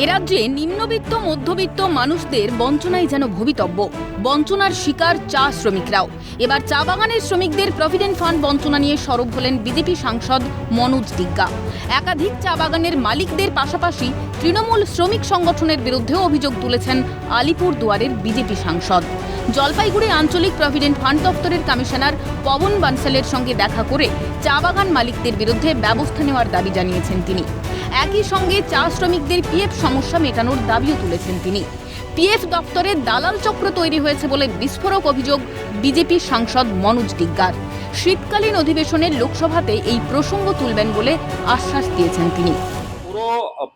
এরাজ্যে নিম্নবিত্ত মধ্যবিত্ত মানুষদের বঞ্চনায় যেন ভবিতব্য। বঞ্চনার শিকার চা শ্রমিকরাও। এবার চা বাগানের শ্রমিকদের প্রভিডেন্ট ফান্ড বঞ্চনা নিয়ে সরব হলেন বিজেপি সাংসদ মনোজ টিগ্গা। একাধিক চা বাগানের মালিকদের পাশাপাশি তৃণমূল শ্রমিক সংগঠনের বিরুদ্ধেও অভিযোগ তুলেছেন আলিপুরদুয়ারের বিজেপি সাংসদ। জলপাইগুড়ি আঞ্চলিক প্রভিডেন্ট ফান্ড দপ্তরের কমিশনার পবন বানসালের সঙ্গে দেখা করে চা বাগান মালিকদের বিরুদ্ধে ব্যবস্থা নেওয়ার দাবি জানিয়েছেন তিনি। একই সঙ্গে চা শ্রমিকদের পিএফ সমস্যা মেটানোর দাবিও তুলেছেন তিনি। পিএফ দপ্তরে দালাল চক্র তৈরি হয়েছে বলে বিস্ফোরক অভিযোগ বিজেপি সাংসদ মনোজ টিগ্গার। শীতকালীন অধিবেশনের লোকসভাতে এই প্রসঙ্গ তুলবেন বলে আশ্বাস দিয়েছেন তিনি। পুরো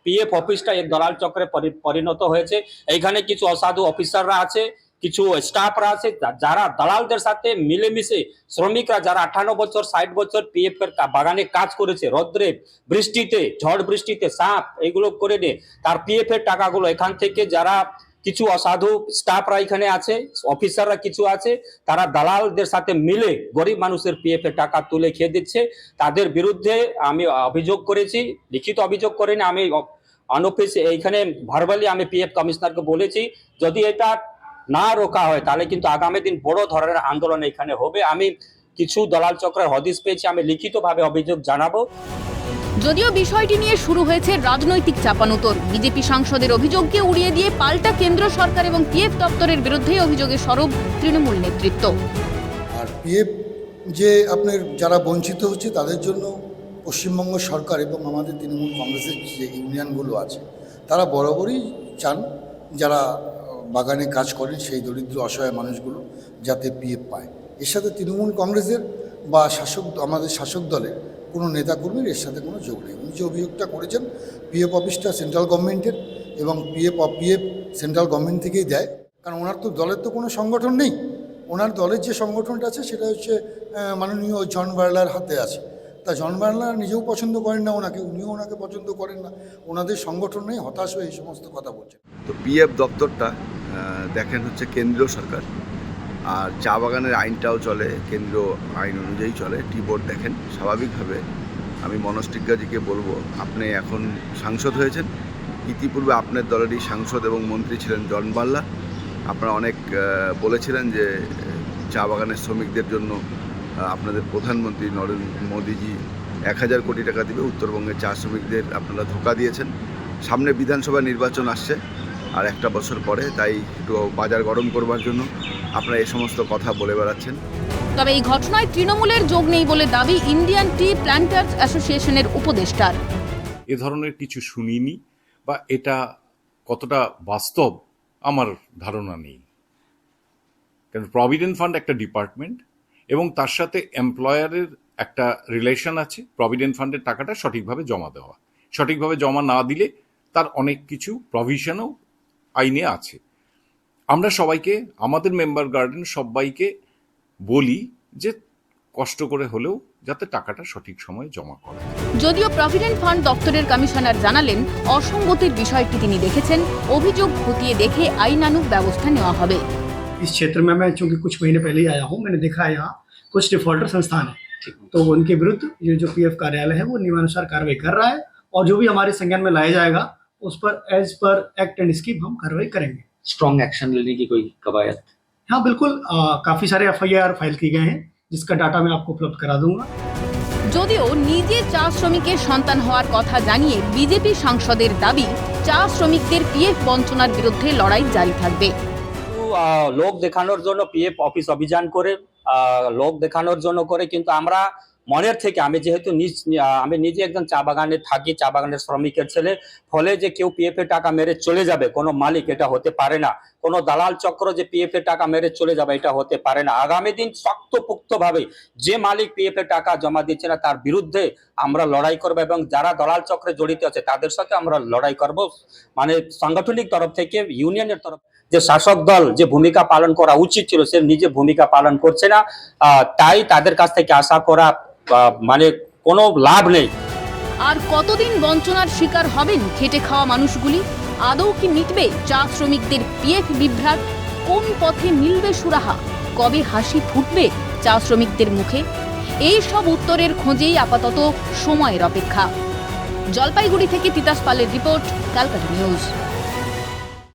পিএফ অফিসটা এক দালাল চক্রে পরিণত হয়েছে। এইখানে কিছু অসাধু অফিসাররা আছে, কিছু স্টাফরা আছে যারা দালালদের সাথে মিলেমিশে শ্রমিকরা যারা 58 বছর 60 বছর পিএফ এর বাগানে কাজ করেছে, রোদ্রে বৃষ্টিতে ঝড় বৃষ্টিতে সাপ এগুলো করে নিয়ে তার পিএফ এর টাকাগুলো এখান থেকে যারা কিছু অসাধু স্টাফরা এখানে আছে, অফিসাররা কিছু আছে, তারা দালালদের সাথে মিলে গরিব মানুষের পিএফ এর টাকা তুলে খেয়ে দিচ্ছে। তাদের বিরুদ্ধে আমি অভিযোগ করেছি, লিখিত অভিযোগ করিনি, আমি অনঅফিস এইখানে ভার্বালি আমি পিএফ কমিশনারকে বলেছি যদি এটা না রোকা হয় তাহলে কিন্তু আগামী দিন বড় ধরনের আন্দোলন এখানে হবে। আমি কিছু দালাল চক্রের হদিশ পেয়েছি, আমি লিখিতভাবে অভিযোগ জানাবো। যদিও বিষয়টি নিয়ে শুরু হয়েছে রাজনৈতিক চাপানুতর। বিজেপি সাংসদের অভিযোগকে উড়িয়ে দিয়ে পাল্টা কেন্দ্র সরকার এবং পিএফ দপ্তরের বিরুদ্ধে অভিযোগে সরব তৃণমূল নেতৃত্ব। আর পিএফ যে আপনার যারা বঞ্চিত হচ্ছে তাদের জন্য পশ্চিমবঙ্গ সরকার এবং আমাদের তৃণমূল কংগ্রেসের যে ইউনিয়নগুলো আছে তারা বরাবরই চান যারা বাগানে কাজ করেন সেই দরিদ্র অসহায় মানুষগুলো যাতে পিএফ পায়। এর সাথে তৃণমূল কংগ্রেসের বা আমাদের শাসক দলের কোনো নেতাকর্মীর এর সাথে কোনো যোগ নেই। উনি যে অভিযোগটা করেছেন পিএফ অফিসটা সেন্ট্রাল গভর্নমেন্টের এবং পিএফ সেন্ট্রাল গভর্নমেন্ট থেকেই দেয়, কারণ ওনার তো দলের তো কোনো সংগঠন নেই। ওনার দলের যে সংগঠনটা আছে সেটা হচ্ছে মাননীয় জন বার্লার হাতে আছে। তা জন বার্লার নিজেও পছন্দ করেন না ওনাকে, উনিও ওনাকে পছন্দ করেন না। ওনাদের সংগঠন নেই, হতাশ হয়ে এই সমস্ত কথা বলছেন। তো পিএফ দপ্তরটা দেখেন হচ্ছে কেন্দ্রীয় সরকার, আর চা বাগানের আইনটাও চলে কেন্দ্রীয় আইন অনুযায়ী চলে। টি বোর্ড দেখেন। স্বাভাবিকভাবে আমি মনোজ টিগ্গাজিকে বলবো, আপনি এখন সাংসদ হয়েছেন, ইতিপূর্বে আপনার দলেরই সাংসদ এবং মন্ত্রী ছিলেন জন বার্লা। আপনারা অনেক বলেছিলেন যে চা বাগানের শ্রমিকদের জন্য আপনাদের প্রধানমন্ত্রী নরেন্দ্র মোদীজি 1000 কোটি টাকা দেবে, উত্তরবঙ্গের চা শ্রমিকদের আপনারা ধোঁকা দিয়েছেন। সামনে বিধানসভা নির্বাচন আসছে আর একটা বছর পরে, তাই একটু বাজার গরম করবার জন্য আপনারা এই সমস্ত কথা বলে বেড়াচ্ছেন। তবে এই ঘটনায় তৃণমূলের যোগ নেই বলে দাবি ইন্ডিয়ান টি প্ল্যান্টার্স অ্যাসোসিয়েশনের উপদেষ্টার। এ ধরনের কিছু শুনিনি বা এটা কতটা বাস্তব আমার ধারণা নেই, কারণ প্রভিডেন্ট ফান্ড একটা ডিপার্টমেন্ট এবং তার সাথে এমপ্লয়ারের একটা রিলেশন আছে। প্রভিডেন্ট ফান্ডের টাকাটা সঠিকভাবে জমা দেওয়া, সঠিকভাবে জমা না দিলে তার অনেক কিছু প্রভিশনও আইনে আছে। আমরা সবাইকে, আমাদের মেম্বার গার্ডেন সবাইকে বলি যে কষ্ট করে হলেও যাতে টাকাটা সঠিক সময়ে জমা করে। যদিও প্রভিডেন্ট ফান্ড দপ্তরের কমিশনার জানালেন অসঙ্গতির বিষয়টি তিনি দেখেছেন, অভিযোগ খতিয়ে দেখে আইনানুগ ব্যবস্থা নেওয়া হবে। इस क्षेत्र में मैं चूंकि कुछ महीने पहले ही आया हूँ, मैंने देखा है यहाँ कुछ डिफॉल्टर संस्थान है, तो उनके विरुद्ध ये जो पीएफ कार्यालय है वो नियमानुसार कार्रवाई कर रहा है और जो भी हमारे संज्ञान में लाया जाएगा उस पर as per act and scheme हम कार्रवाई करेंगे। स्ट्रॉन्ग एक्शन लेने की कोई कवायद? हाँ बिल्कुल, काफ़ी सारे FIR फाइल किए गए हैं जिसका डाटा मैं आपको उपलब्ध करा दूंगा। যদিও নিজে চা শ্রমিকের সন্তান হওয়ার কথা জানিয়ে বিজেপি সাংসদের দাবি চা শ্রমিকদের পিএফ বঞ্চনার বিরুদ্ধে লড়াই জারি থাকবে। লোক দেখানোর জন্য পিএফ অফিস অভিযান করে, লোক দেখানোর জন্য করে, কিন্তু আমরা মনের থেকে, আমি যেহেতু আমি নিজে একজন চা বাগানে থাকি, চা বাগানের শ্রমিকের ছেলে, ফলে যে কেউ পিএফ এর টাকা মেরে চলে যাবে কোনো মালিক, এটা হতে পারে না। কোনো দালাল চক্র যে পিএফ এর টাকা মেরে চলে যাবে এটা হতে পারে না। আগামী দিন শক্তপোক্ত ভাবে যে মালিক পিএফ এর টাকা জমা দিচ্ছে না তার বিরুদ্ধে আমরা লড়াই করবো এবং যারা দালাল চক্রে জড়িত আছে তাদের সাথে আমরা লড়াই করব। মানে সাংগঠনিক তরফ থেকে, ইউনিয়নের তরফ, যে শাসক দল যে ভূমিকা পালন করা উচিত ছিল সে নিজে ভূমিকা পালন করছে না, তাই তাদের কাছ থেকে আশা করা মানে কোনো লাভ নেই। আর কতদিন বঞ্চনার শিকার হবেন খেটে খাওয়া মানুষগুলি? আদৌ কি মিটবে চা শ্রমিকদের পিএফ বিভ্রাট? কোন পথে মিলবে সুরাহা? কবে হাসি ফুটবে চা শ্রমিকদের মুখে? এই সব উত্তরের খোঁজেই আপাতত সময়ের অপেক্ষা। জলপাইগুড়ি থেকে তিতাস পালের রিপোর্ট, ক্যালকাটা নিউজ।